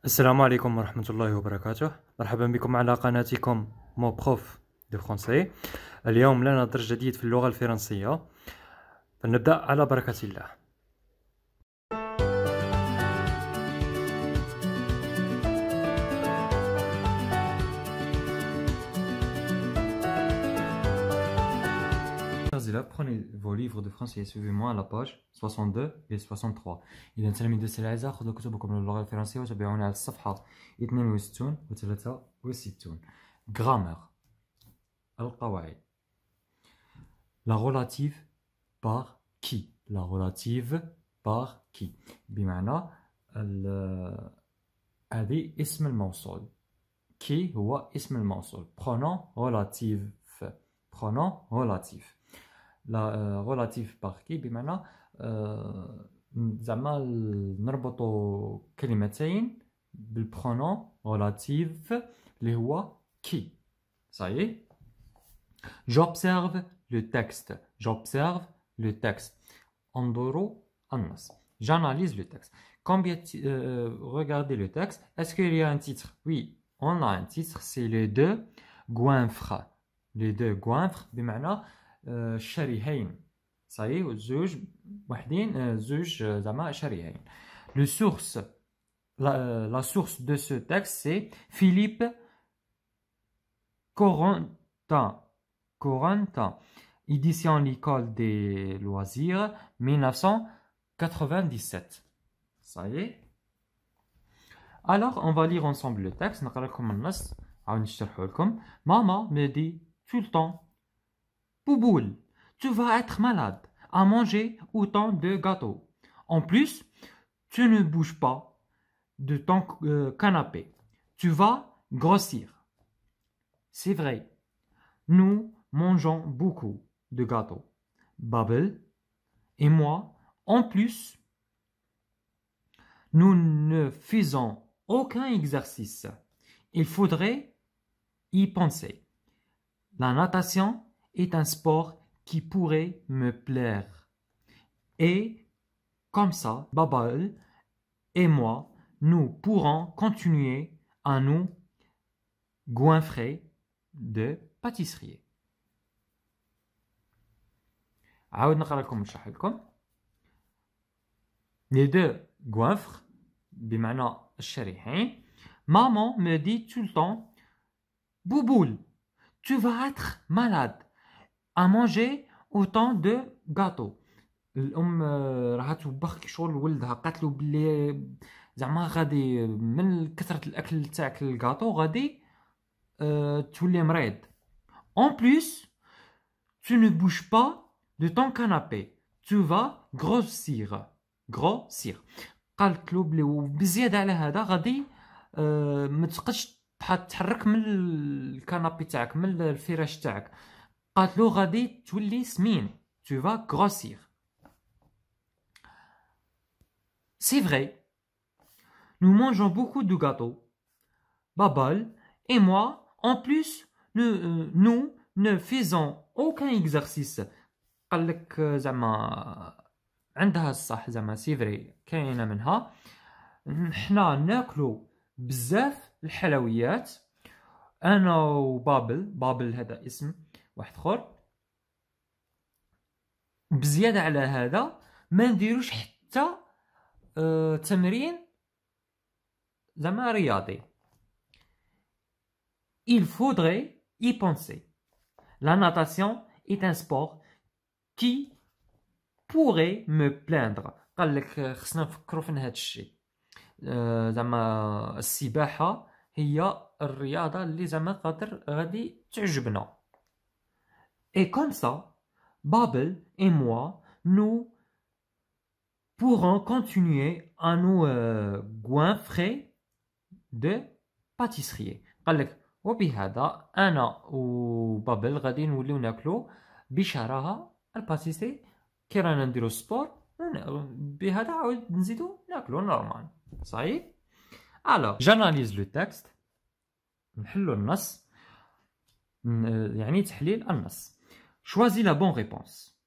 السلام عليكم ورحمة الله وبركاته. مرحبا بكم على قناتكم مو بروف دو فرونسي. اليوم لنا درس جديد في اللغة الفرنسية، فلنبدأ على بركة الله. Prenez vos livres de français et suivez-moi à la page 62 et 63. إذا تلاميذ الأعزاء خذوا كتبكم للغة الفرنسية وتابعونا على الصفحة 62 و 63. Grammaire. القواعد. La relative par qui. La relative par qui. بمعنى هذه اسم الموصول. qui هو اسم الموصول. Pronom relatif. Pronom relatif. La relative par qui بمعنى زعما نربطوا كلمتين بالبرونون relatif اللي هو qui. Ça y est. J'observe le texte. J'observe le texte. انظروا النص. J'analyse le texte. Regardez le texte. Est-ce qu'il y a un titre? Oui, on a un titre. C'est les deux goinfres. Les deux goinfres بمعنى شريهين. Ça y est, زوج وحدين زوج زعما شريهين. Le source, la source de ce texte c'est Philippe Corentin. Corentin. Édition L'École des loisirs 1997. Ça y est. Alors on va lire ensemble le texte. نقرأ لكم النص عاود نشرحه لكم. Maman me dit tout le temps: Bouboule, tu vas être malade à manger autant de gâteaux. En plus, tu ne bouges pas de ton canapé. Tu vas grossir. C'est vrai. Nous mangeons beaucoup de gâteaux. Babel et moi, en plus, nous ne faisons aucun exercice. Il faudrait y penser. La natation est un sport qui pourrait me plaire. Et comme ça, Babel et moi, nous pourrons continuer à nous goinfrer de pâtisserie. عاود نقرا لكم ونشرح لكم. Les deux goinfres بمعنى الشريحين. Maman me dit tout le temps: Bouboule, tu vas être malade à manger autant de gâteaux. الام راها توبخ كي شغل ولدها قالت له بلي زعما غادي من كثرة الاكل تاعك الكاطو غادي تولي مريض. En plus, tu ne bouges pas de ton canapé. Tu vas grossir. Grossir. قالت له بلي وبزيادة على هذا غادي ما تبقاش تحرك من الكنابي تاعك من الفراش تاعك. قالت له غادي تولي سمين. Tu vas grossir. C'est vrai. Nous mangeons beaucoup de gâteaux. Babal et moi, en plus, nous ne faisons aucun exercice. قال لك زعما عندها الصح زعما سي فري كاينه منها. حنا ناكلو بزاف الحلويات انا وبابل هذا اسم واحد اخر. بزياده على هذا ما نديروش حتى تمرين زعما رياضي. Il faudrait y penser. La natation est un sport qui pourrait me plaindre. قال لك خصنا نفكروا في هذا الشيء. زعما السباحه هي الرياضه اللي زعما قادر غادي تعجبنا. Et comme ça, Babel et moi, nous pourrons continuer à nous goinfrer de pâtisserie. قال لك وبهذا انا وبابل غادي نوليو ناكلو بشراهه الباتيسري كي رانا نديرو سبور بهذا عاود نزيدو ناكلو نورمال. صحيح. alors j'analyse le texte. نحلو النص يعني تحليل النص. choisis la bonne réponse.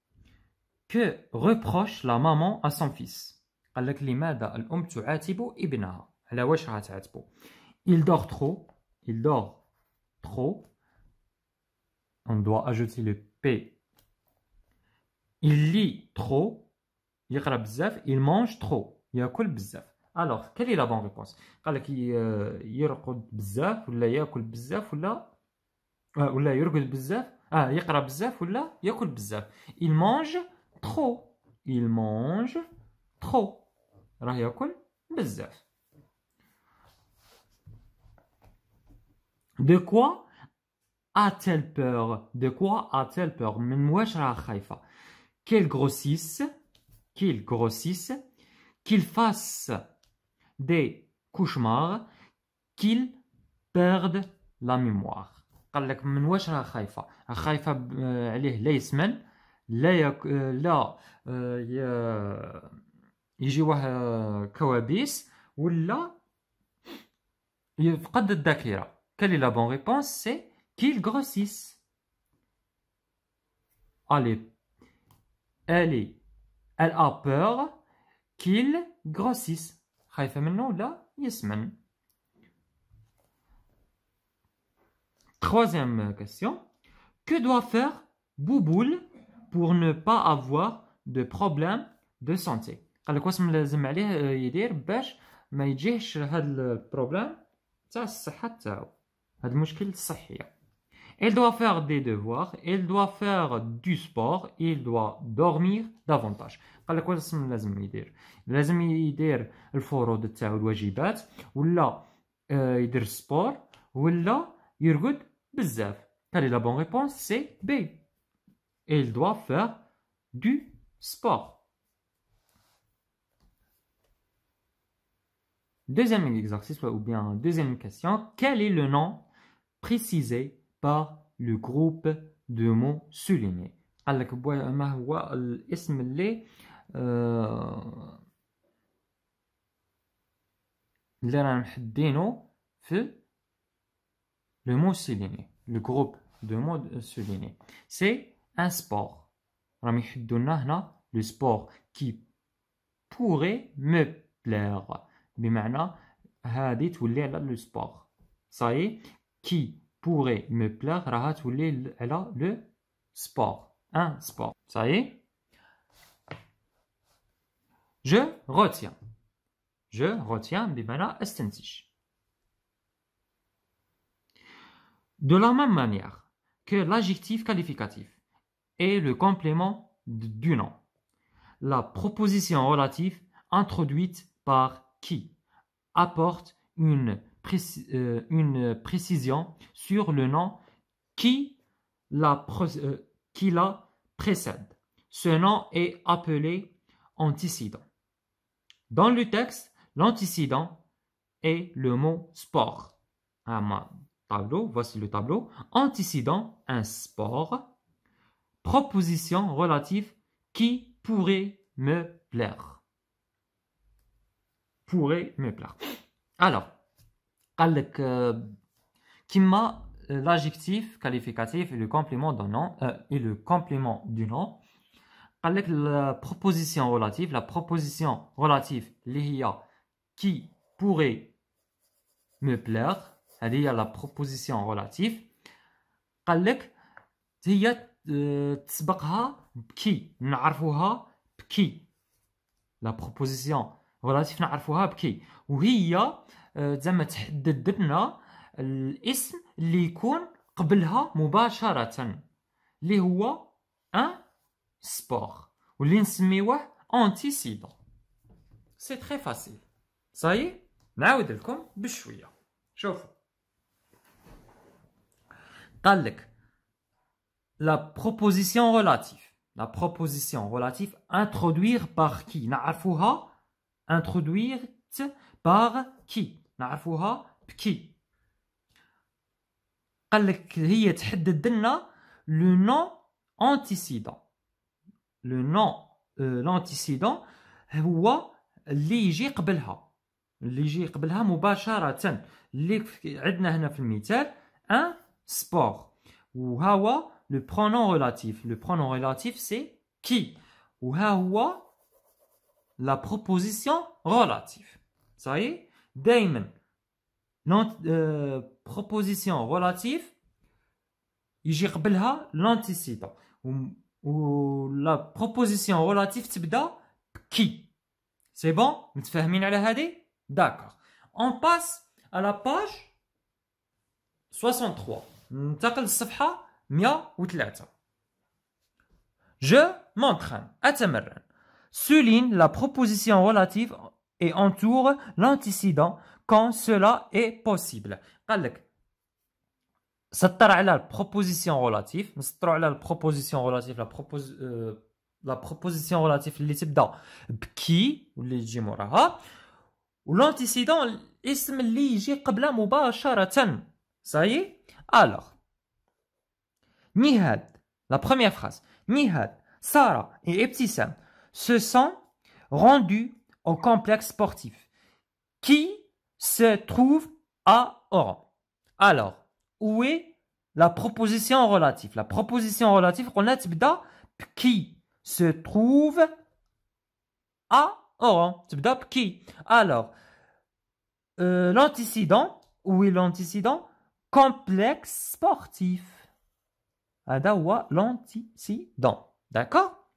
Que reproche la maman à son fils. قال لك لماذا الأم تعاتب ابنها؟ على واش راح تعاتبوا. Il dort trop. Il dort trop. On doit ajouter le P. Il lit trop. يقرأ بزاف. Il mange trop. ياكل بزاف. Alors, quelle est la bonne réponse? قال لك يرقد بزاف ولا ياكل بزاف ولا يرقد بزاف. يقرأ بزاف ولا ياكل بزاف. Il mange trop. Il mange trop. راه ياكل بزاف. De quoi a-t-elle peur? De quoi a-t-elle peur? من واش راه خايفة? Qu'il grossisse, qu'il fasse des cauchemars, qu'il perde la mémoire. قال لك من واش راه خايفة؟ خايفة عليه لا يسمن لا يجيوه كوابيس ولا يفقد الذاكرة. Quelle est la bonne réponse? C'est qu'il grossisse. Elle a peur qu'il grossisse. خايفة منه لا يسمن. Troisième question. Que doit faire Bouboule pour ne pas avoir de problème de santé? قال لك واش لازم عليه يدير باش ما يجيهش هذا البروبليم تاع الصحة تاعو، هذا المشكل الصحية. Il doit faire des devoirs, il doit faire du sport, il doit dormir davantage. قال لك واش لازم يدير؟ لازم يدير الفروض تاعو الواجبات ولا يدير السبور ولا يرقد بزاف. Quelle est la bonne réponse? C'est B. Il doit faire du sport. Deuxième exercice ou bien deuxième question. Quel est le nom précisé par le groupe de mots soulignés? قال لك ما هو الاسم اللي رانا محدينه في le mot souligné, le groupe de mots soulignés. C'est un sport. راهم يحدوا لنا هنا le sport qui pourrait me plaire. بمعنى هذه تولي على le sport. Ça y est, qui pourrait me plaire راها تولي على le sport. Un sport. Ça y est. Je retiens. Je retiens بمعنى استنتج. De la même manière que l'adjectif qualificatif est le complément du nom, la proposition relative introduite par qui apporte une précision sur le nom qui la précède. Ce nom est appelé antécédent. Dans le texte, l'antécédent est le mot sport. Tableau, voici le tableau. Antécédent, un sport. Proposition relative qui pourrait me plaire. Pourrait me plaire. Alors, كما l'adjectif qualificatif et le complément du nom قال لك la proposition relative اللي هي qui pourrait me plaire هذه هي la proposition relative قال لك هي تسبقها بكي نعرفوها بكي la proposition relative نعرفوها بكي وهي زعما تحدد لنا الاسم اللي يكون قبلها مباشرة اللي هو ان سبور واللي نسميوه انتيسيدون. سي تري فاسيل. صاي نعاود لكم بشويه. شوفوا قال لك la proposition relative introduire par qui نعرفوها introduire par qui نعرفوها بكي. قال لك هي تحدد لنا لو نون انتيسيدون. لو نون لانتيسيدون هو اللي يجي قبلها مباشرة اللي عندنا هنا في المثال ان سبور وها هو لو برونون ريلاتيف. لو برونون ريلاتيف سي كي وها هو لا بروبوزيسيون ريلاتيف. صاي دائما proposition relative يجي قبلها l'antécédent و la proposition relative تبدا qui. C'est bon? متفاهمين على هذه؟ D'accord. On passe à la page 63. ننتقل للصفحة 103. Je m'entraîne. أتمرن. Souligne la proposition relative et entoure l'antécédent quand cela est possible. قال لك سطر على البروبوزيسيون رولاتيف، نسطروا على البروبوزيسيون رولاتيف لا بروبوزيسيون رولاتيف اللي تبدا بكي واللي يجي موراها، والانتيسيدون الاسم اللي يجي قبلها مباشرة. صايي الوغ نهاد لا بروميير فراز نهاد سارة et Ebtissam se sont rendus au complexe sportif qui se trouve à Oran. Alors où est la proposition relative? La proposition relative قلنا تبدا qui se trouve à Oran. تبدا qui. Alors l'antécédent, où est l'antécédent? Complexe sportif. هذا هو l'antécédent. D'accord?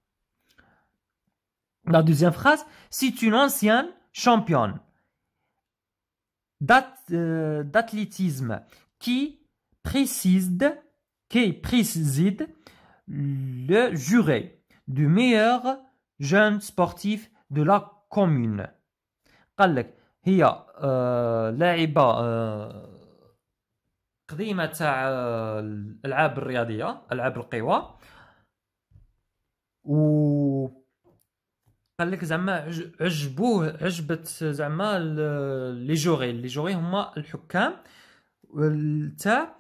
La deuxième phrase, c'est une ancienne championne d'athlétisme qui préside le jury du meilleur jeune sportif de la commune. قال لك هي لاعبة قديمة تاع الألعاب الرياضية، ألعاب القوى، و قال لك زعما عجبت زعما لي جوري هما الحكام تاع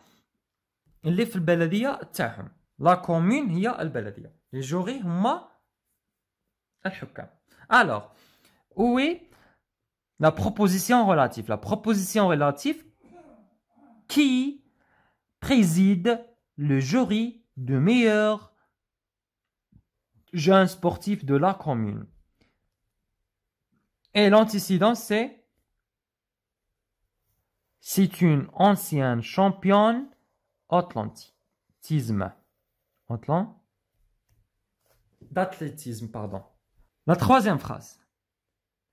اللي في البلديه تاعهم. لا كومون هي البلديه، لي جوري هما الحكام. الوغ où est la proposition relative? La proposition relative qui préside le jury de meilleur jeune sportif de la commune. Et l'antécédent, c'est une ancienne championne d'athlétisme, pardon. La troisième phrase.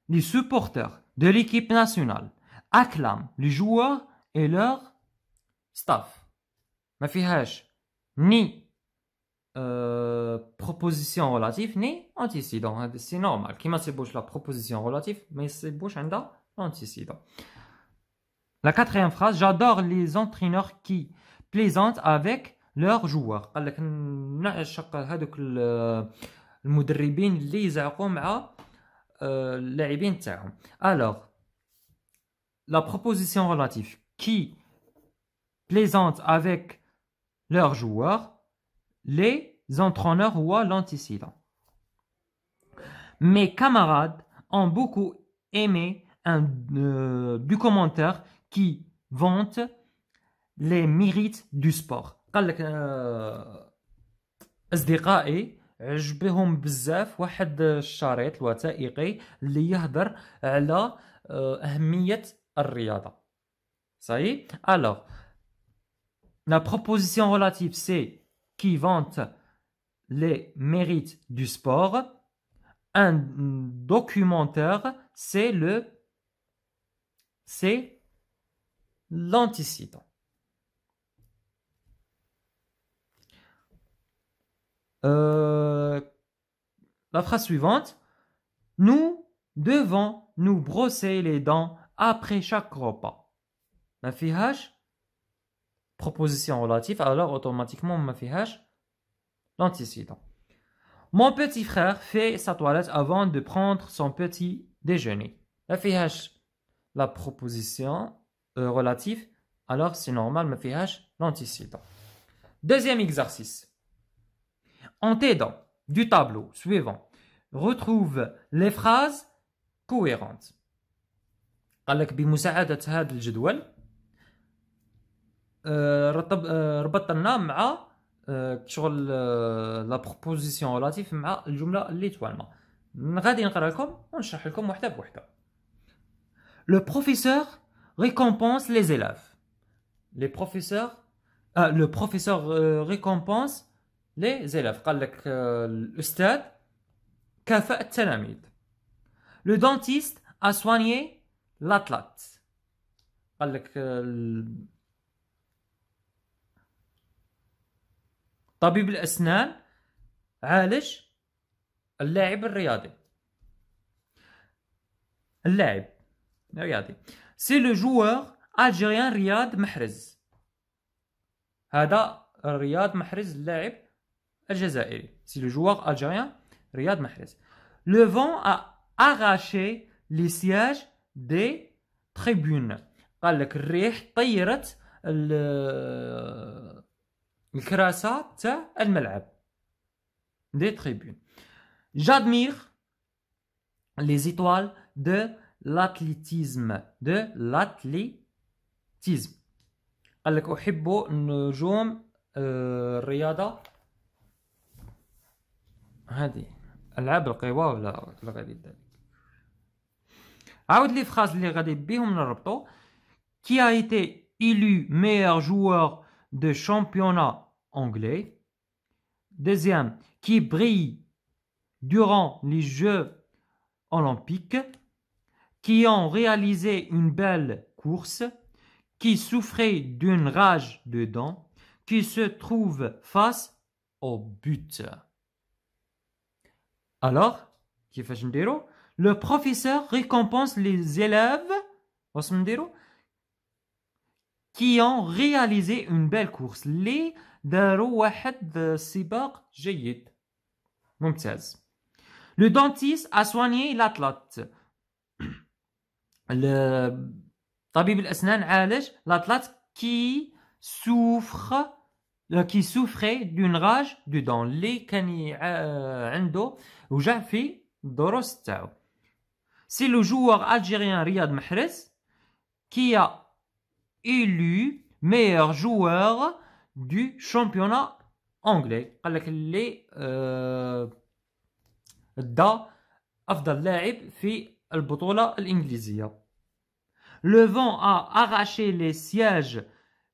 Les supporters de l'équipe nationale acclament les joueurs et leur staff. ما فيهاش ni proposition relative ni antécédent. C'est normal. Qui m'a c'est la proposition relative, mais c'est bouche l'antécédent. La quatrième phrase, j'adore les entraîneurs qui plaisantent avec leurs joueurs. قال لك نعشق هذوك المدربين اللي يزعقوا مع اللاعبين تاعهم. Alors la proposition relative qui plaisante avec leurs joueurs, les entraîneurs ou l'antécédent. Mes camarades ont beaucoup aimé du commentaire qui vante les mérites du sport. قال لك أصدقائي عجبهم بزاف واحد الشريط الوثائقي اللي يهضر على أهمية الرياضة. صحيح؟ Alors la proposition relative, c'est qui vante les mérites du sport. Un documentaire, c'est l'antécédent. La phrase suivante. Nous devons nous brosser les dents après chaque repas. ما فيهاش proposition relative, alors automatiquement ما فيهاش l'antécédent. Mon petit frère fait sa toilette avant de prendre son petit déjeuner. ما فيهاش la proposition relative, alors c'est normal ما فيهاش l'antécédent. Deuxième exercice. En t'aidant du tableau suivant, retrouve les phrases cohérentes. قال لك بمساعدة هذا الجدول ربط لنا مع شغل لا بروبوزيسيون ريلاتيف مع الجمله اللي توالمه. غادي نقرا لكم ونشرح لكم وحده بوحده. Le professeur récompense les élèves. Le professeur récompense les élèves. قال لك الأستاذ كافأ التلاميذ. Le dentiste a soigné l'athlète. قال لك طبيب الأسنان عالج اللاعب الرياضي. اللاعب رياضي. C'est le joueur algérien رياض محرز. هذا رياض محرز اللاعب الجزائري. C'est le joueur algérien رياض محرز. Le vent a arraché les sièges des tribunes. قال لك الريح طيرت الكراسات تاع الملعب. Des tribunes. J'admire les étoiles de l'athlétisme. قال لك أحب نجوم الرياضة. هذه ألعاب القوى ولا غير ذلك. عاود لي فراز اللي غادي بيهم نربطو. Qui a été élu meilleur joueur de championnat anglais. Deuxième, qui brille durant les Jeux olympiques, qui ont réalisé une belle course, qui souffrait d'une rage de dents, qui se trouve face au but. Alors, كيفاش نديرو؟ Le professeur récompense les élèves واش نديرو qui ont réalisé une belle course. اللي داروا واحد السباق جيد ممتاز. Le dentiste a soigné l'athlète. طبيب الأسنان عالج l'athlète qui souffrait d'une rage de dents. اللي كان عنده وجع في الضروس تاعو. C'est le joueur algérien Riyad Mahrez qui a élu meilleur joueur du championnat anglais. قال لك اللي دا أفضل لاعب في البطولة الإنجليزية. Le vent a arraché les sièges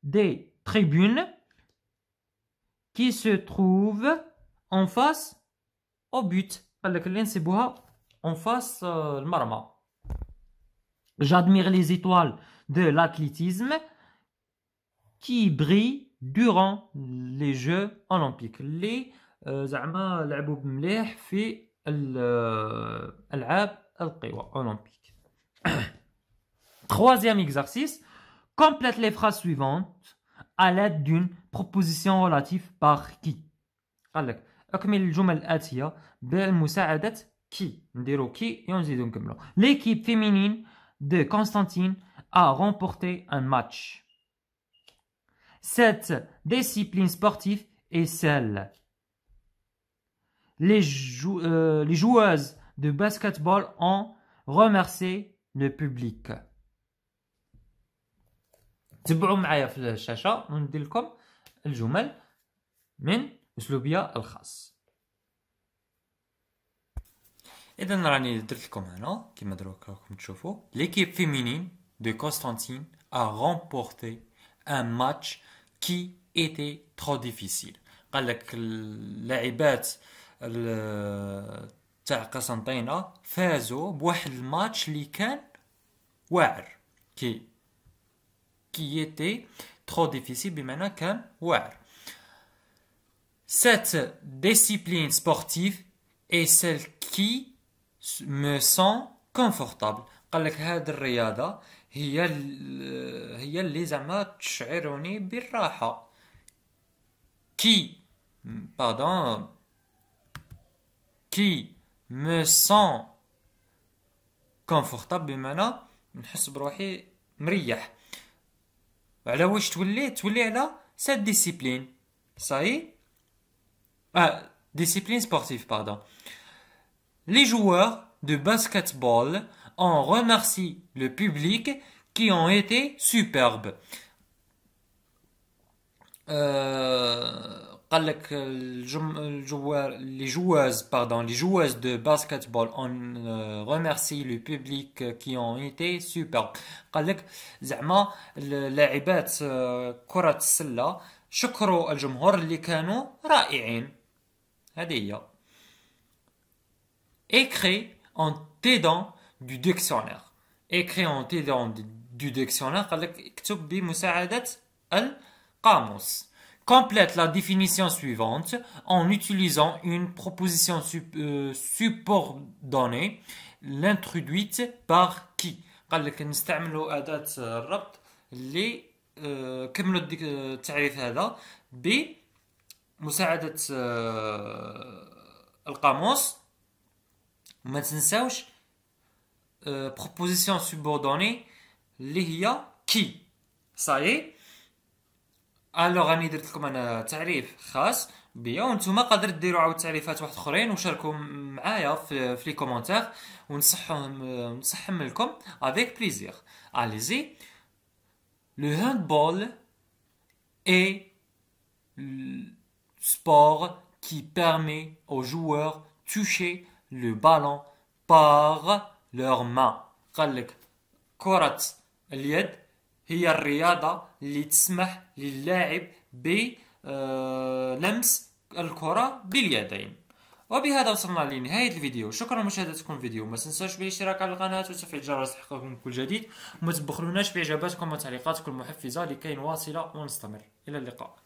des tribunes qui se trouvent en face au but. قال لك اللي نسيبوها en face المرمى. J'admire les étoiles de l'athlétisme qui brillent durant les Jeux olympiques. اللي زعما لعبوا بمليح في الألعاب القوى olympiques. Troisième exercice. Complète les phrases suivantes à l'aide d'une proposition relative par qui. قال لك أكمل الجمل الآتية بالمساعدة كي. نديرو كي ونزيدو نكملو. L'équipe féminine de Constantine a remporté un match. Cette discipline sportive est celle. Les joueuses de basketball ont remercié le public. تبعوا معايا في الشاشة وندير لكم الجمل من أسلوبيا الخاص. إذا راني درت لكم هنا كما دروك راكم تشوفوا. L'équipe féminine de Constantine a remporté un match qui était trop difficile. قال لك اللاعبات تاع قسنطينة فازوا بواحد الماتش اللي كان واعر. qui était trop difficile بمعنى كان واعر. Cette discipline sportive est celle qui me sent confortable. قال لك هذه الرياضة هي اللي زعما تشعرني بالراحة. qui me sent confortable بمعنى نحس بروحي مريح. على واش تولي على cette discipline. صحيح. Discipline sportive, pardon. Les joueurs de basketball ont remercié le public qui ont été superbes. قال لك les joueuses de basketball on remercie le public qui ont été super. قال لك زعما لاعبات كرة السلة شكروا الجمهور اللي كانوا رائعين. هذه هي. Écrit en t'aidant du dictionnaire. Écrit en t'aidant du dictionnaire. قال لك اكتب بمساعدة القاموس. Complète la définition suivante en utilisant une proposition subordonnée, l'introduite par qui. قال لك نستعملوا أداة الربط اللي كملوا التعريف هذا بمساعدة القاموس. ما تنساوش proposition subordonnée اللي هي qui. صايي. الوغ راني درت لكم انا تعريف خاص بيا وانتم قادر ديروا عاود تعريفات واحد اخرين وشاركوا معايا في لي كومونتير ونصحهم لكم avec plaisir. Allez-y. Le handball est le sport qui permet aux joueurs de toucher le ballon par leurs mains. قال لك كرة اليد هي الرياضة اللي تسمح للاعب بلمس الكرة باليدين. وبهذا وصلنا لنهاية الفيديو. شكرا لمشاهدتكم الفيديو. ما تنسوش بالاشتراك على القناة وتفعيل الجرس لتحقيقكم كل جديد. وما تبخلوناش بعجاباتكم وتعليقاتكم المحفزة لكي نواصل ونستمر. إلى اللقاء.